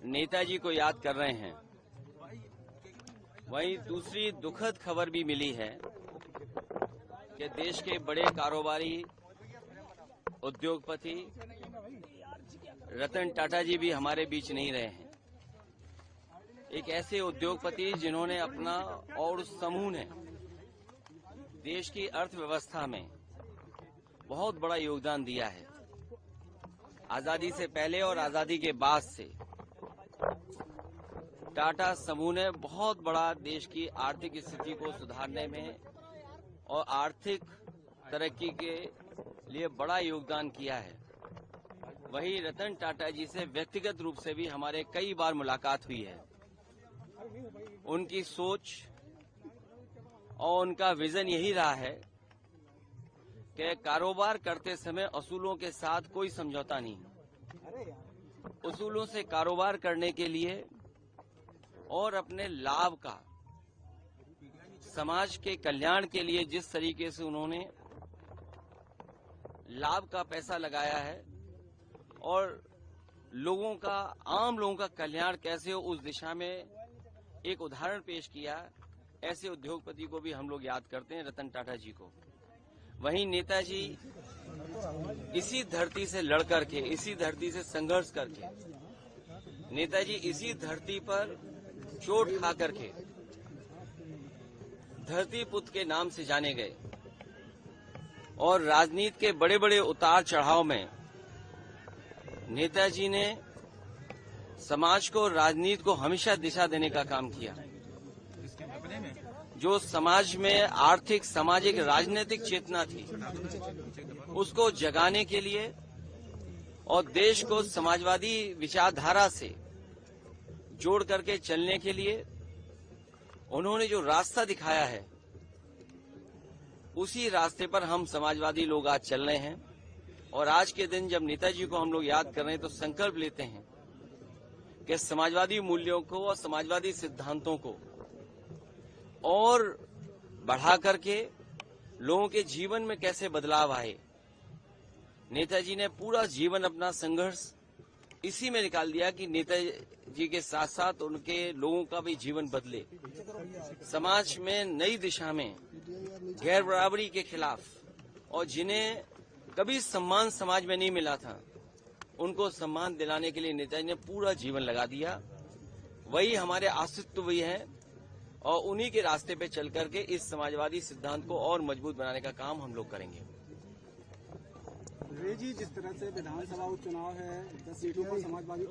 नेताजी को याद कर रहे हैं, वहीं दूसरी दुखद खबर भी मिली है कि देश के बड़े कारोबारी उद्योगपति रतन टाटा जी भी हमारे बीच नहीं रहे हैं। एक ऐसे उद्योगपति जिन्होंने अपना और उस समूह ने देश की अर्थव्यवस्था में बहुत बड़ा योगदान दिया है। आजादी से पहले और आजादी के बाद से टाटा समूह ने बहुत बड़ा देश की आर्थिक स्थिति को सुधारने में और आर्थिक तरक्की के लिए बड़ा योगदान किया है। वहीं रतन टाटा जी से व्यक्तिगत रूप से भी हमारे कई बार मुलाकात हुई है। उनकी सोच और उनका विजन यही रहा है कि कारोबार करते समय असूलों के साथ कोई समझौता नहीं। उसूलों से कारोबार करने के लिए और अपने लाभ का समाज के कल्याण के लिए जिस तरीके से उन्होंने लाभ का पैसा लगाया है और लोगों का, आम लोगों का कल्याण कैसे हो, उस दिशा में एक उदाहरण पेश किया। ऐसे उद्योगपति को भी हम लोग याद करते हैं, रतन टाटा जी को। वहीं नेताजी इसी धरती से लड़ करके, इसी धरती से संघर्ष करके, नेताजी इसी धरती पर चोट खा करके धरती पुत्र के नाम से जाने गए और राजनीति के बड़े बड़े उतार चढ़ाव में नेताजी ने समाज को, राजनीति को हमेशा दिशा देने का काम किया। जो समाज में आर्थिक, सामाजिक, राजनीतिक चेतना थी, उसको जगाने के लिए और देश को समाजवादी विचारधारा से जोड़ करके चलने के लिए उन्होंने जो रास्ता दिखाया है, उसी रास्ते पर हम समाजवादी लोग आज चल रहे हैं। और आज के दिन जब नेताजी को हम लोग याद कर रहे हैं तो संकल्प लेते हैं कि समाजवादी मूल्यों को और समाजवादी सिद्धांतों को और बढ़ा करके लोगों के जीवन में कैसे बदलाव आए। नेताजी ने पूरा जीवन अपना संघर्ष इसी में निकाल दिया कि नेताजी के साथ साथ उनके लोगों का भी जीवन बदले, समाज में नई दिशा में गैर बराबरी के खिलाफ, और जिन्हें कभी सम्मान समाज में नहीं मिला था उनको सम्मान दिलाने के लिए नेताजी ने पूरा जीवन लगा दिया। वही हमारे अस्तित्व भी है और उन्हीं के रास्ते पे चल करके इस समाजवादी सिद्धांत को और मजबूत बनाने का काम हम लोग करेंगे। जी, जिस तरह से विधानसभा उपचुनाव है, 10 सीटों पर समाजवादी